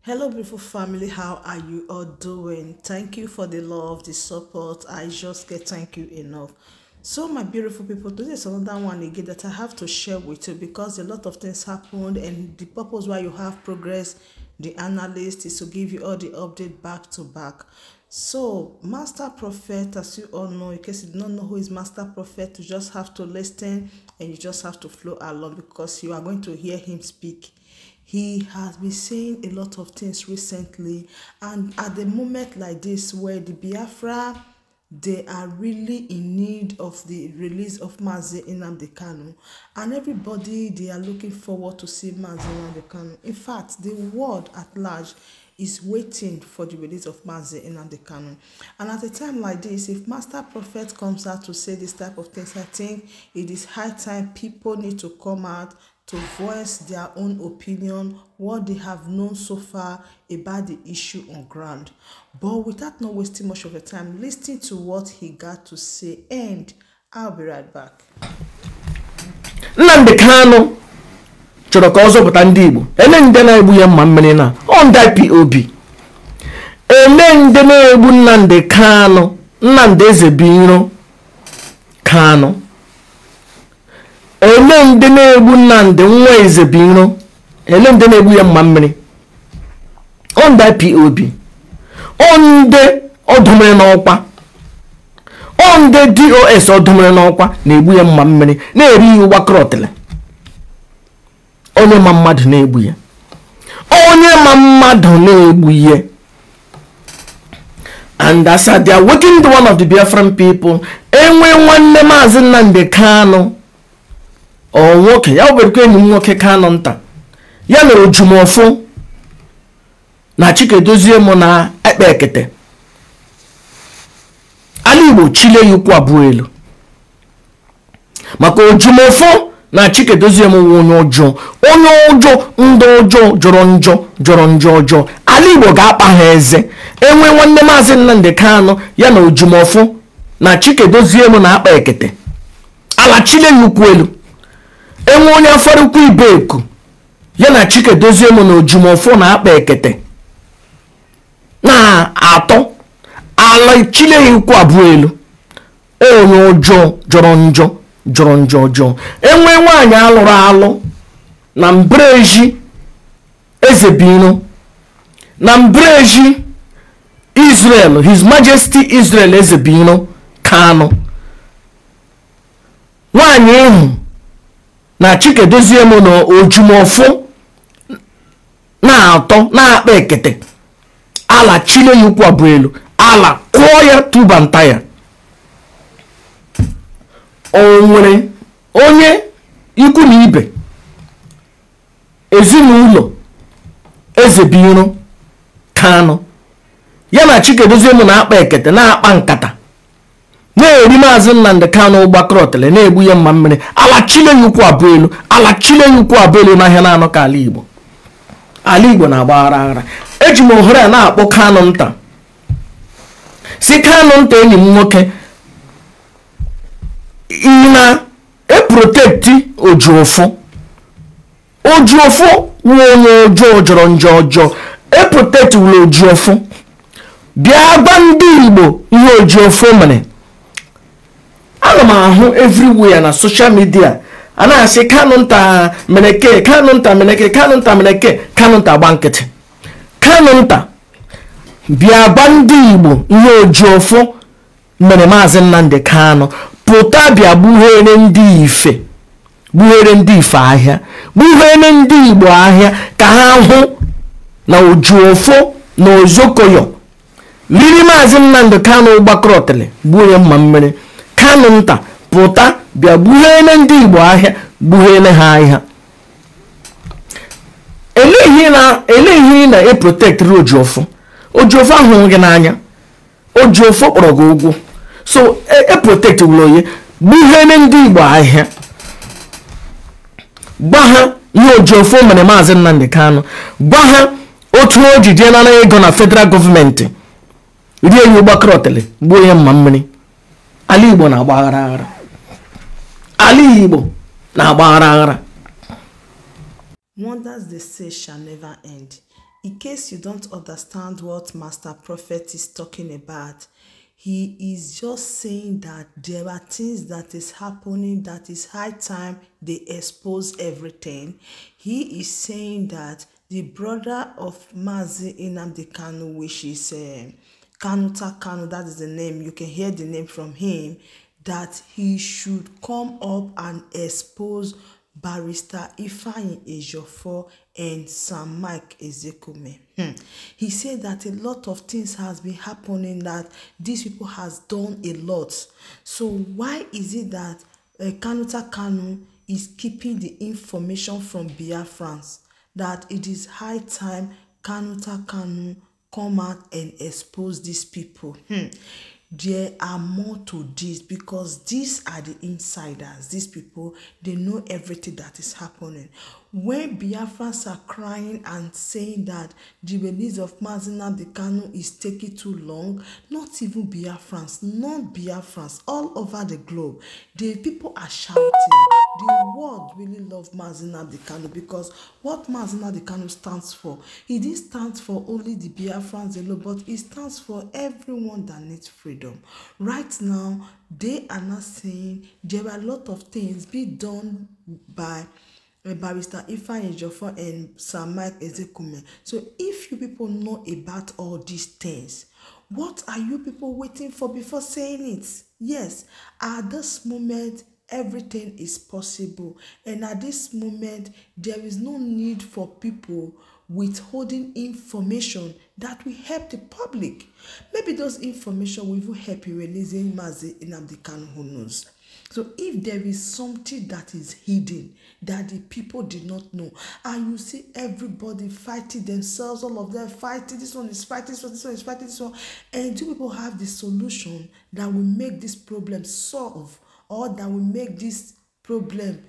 Hello, beautiful family. How are you all doing? Thank you for the love, the support. I just get thank you enough. So, my beautiful people, today is another one again that I have to share with you because a lot of things happened, and the purpose why you have progress, the analyst, is to give you all the update back to back. So, Master Prophet, as you all know, in case you do not know who is Master Prophet, you just have to listen and you just have to flow along because you are going to hear him speak. He has been saying a lot of things recently, and at the moment like this where the Biafra, they are really in need of the release of Mazi Nnamdi Kanu, and everybody, they are looking forward to see Mazi Nnamdi Kanu. In fact, the world at large is waiting for the release of Mazi Nnamdi Kanu. And at a time like this, if Master Prophet comes out to say this type of things, I think it is high time people need to come out to voice their own opinion, what they have known so far about the issue on ground. But without not wasting much of your time, listen to what he got to say, and I'll be right back. Nnamdi Kanu chọrọ ka ọzọ pụta ndị Igbo. Ele ndị na-egbu ya mma mmiri na on that POB. Ele ndị na-egbu Nnamdi Kanu, Nnamdi Ezebiro Kanu. Ele ndị na-egbu Nnamdi nwa Ezebiro, ele ndị na-egbu ya mma mmiri on that POB. Onde ọdụmere n'ọkwa, onde DOS ọdụmere n'ọkwa na-egbu ya mma mmiri, na-eri ya ụgba krọtele. Onye ma mmadụ na-egbu ya, onye ma mmadụ na-egbu ya. And as they are working to one of the Biafran people, enwe nwanne Maazị Nnamdi Kanu o nwoke ya obereke enyi nwoke Kanu nta ya na Ejiofor na Chikedozie mụ na ekpe ekete ala Igbo chile yukwu abụọ elu maka Ejiofor na Chikedozie mụ onye ọjọọ ndị ọjọọ jọrọ njọ ọjọọ. Ala Igbo ga-akpa ha eze. Enwe nwanne Maazị Nnamdi Kanu ya na Ejiofor na Chikedozie mụ na akpa ekete ala chile yukwu elu. Enwe onye afọrọ ukwu Ibeku ya na Chikedozie mụ na Ejiofor na akpa ekete na atọ ala chile yukwu abụọ elu. Onye ọjọọ jọrọ njọ ọjọọ. Enwe nwaanyị alụrụ alụ na Mbreji Ezebiro na Mbreji Israel, His Majesty Israel Ezebiro Kanu. Nwaanyị ịhụ na Chikedozie mụ na Ejiofor na atọ na akpa ekete ala chile yukwu abụọ elu, ala kụọ ya tubanta ya. O nwere onye ikwu na ibe ezinụlọ Ezebiro Kanu ya na Chikedozie mụ na akpa ekete na akpa nkata na-eri Maazị Nnamdi Kanu ụgbakọrọtele na-egbu ya mma mmiri. Ala chile yukwu abụọ elu, ala chile yukwu abụọ elu n'ahịa na-anọ ka ala Igbo. Ala Igbo na-agba aghara. Eji m ohere a na-akpọ Kanu nta si Kanu nta enyi m nwoke, ina eprotekti Ejiofor nwe onye ọjọọ jọrọ njọ ọjọọ. Eprotekti wụrụ Ejiofor. Bịa gba ndị Igbo ihe Ejiofor mere. Ana m ahụ everywhere na social media a na-asị Kanu nta meneke, Kanu nta meneke, Kanu nta meneke, Kanu nta gba nkịtị. Kanu nta bịa gba ndị Igbo ihe Ejiofor mere Maazị Nnamdi Kanu. Pụta bịa gbuhere ndị Ife ahịa, gbuhere ndị Igbo ahịa ka ha hụ na Ejiofor na Ozokoyo liri Maazị Nnamdi Kanu ụgbakọrọtele gbuo ya mma mmiri. Kanu nta pụta bịa gbuhere ndị Igbo ahịa, gbuhere ha ahịa. Eleghị na eprotektịrị Ejiofor ahụghị gị n'anya. Ejiofor kpọrọ gị ụgwọ, so eprotect wụrụ onye gbuhere ndị Igbo ahịa. Gwa ha ihe Ejiofor mere Maazị Nnamdi Kanu. Gwa ha otu o ji jee nara ego na federal gọọmenti rie ya ụgbakọrọtele gbuo ya mma mmiri. Ala Igbo na-agba aghara. Ala Igbo na-agba aghara. Wonders they say shall never end. in case you don't understand what Master Prophet is talking about, he is just saying that there are things that is happening that is high time they expose everything. He is saying that the brother of Mazi Nnamdi Kanu, which is Kanuta Kanu, that is the name, you can hear the name from him, that he should come up and expose Barrister Ifeanyi Ejiofor and Sam Mike Ezekume. He said that a lot of things has been happening, that these people has done a lot. So why is it that Kanuta Kanu is keeping the information from Biafrans? That it is high time Kanuta Kanu come out and expose these people. There are more to this, because these are the insiders. These people, they know everything that is happening. When Biafrans are crying and saying that the release of Mazi Nnamdi Kanu is taking too long, not even Biafrans, non-Biafrans, all over the globe, the people are shouting. The world really love Mazi Nnamdi Kanu, because what Mazi Nnamdi Kanu stands for, it didn't stand for only the Biafrans alone, but it stands for everyone that needs freedom. Right now, they are not saying there are a lot of things being done by Barrister Ifeanyi Ejiofor and Sam Mike Ezekume. So if you people know about all these things, what are you people waiting for before saying it? Yes, at this moment, everything is possible, and at this moment there is no need for people withholding information that will help the public. Maybe those information will even help you releasing Mazi Nnamdi Kanu, who knows. So if there is something that is hidden that the people did not know, and you see everybody fighting themselves, all of them fighting, this one is fighting this one, this one is fighting this one, and two people have the solution that will make this problem solve, or that will make this problem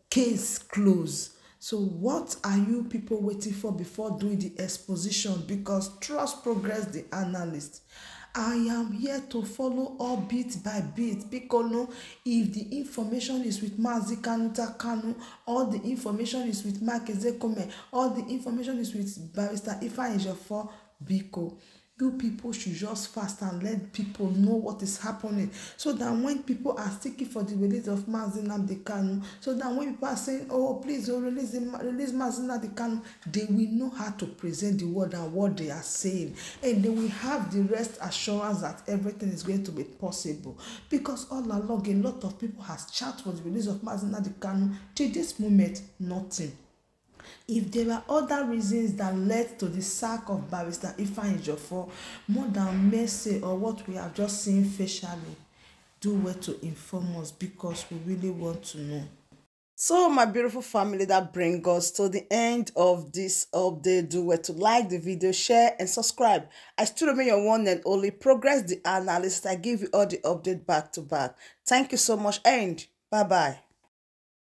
case close. So what are you people waiting for before doing the exposition? Because trust Progress the analyst. I am here to follow all bit by bit, because no, if the information is with Mazi Kanuta Kanu, or the information is with Mike Ezekume, or the information is with Barrister Ifeanyi Ejiofor, Biko, you people should just fast and let people know what is happening, so that when people are seeking for the release of Mazi Nnamdi Kanu, so that when people are saying, oh please, release Mazi Nnamdi Kanu, they will know how to present the word and what they are saying, and they will have the rest assurance that everything is going to be possible. Because all along, a lot of people has chat for the release of Mazi Nnamdi Kanu. Till this moment, nothing. If there are other reasons that led to the sack of Barrister Ifeanyi Ejiofor, more than mercy or what we have just seen facially, do well to inform us, because we really want to know. So my beautiful family, that brings us to the end of this update. Do well to like the video, share and subscribe. I still remain your one and only Progress the analyst. I give you all the update back to back. Thank you so much, and bye bye.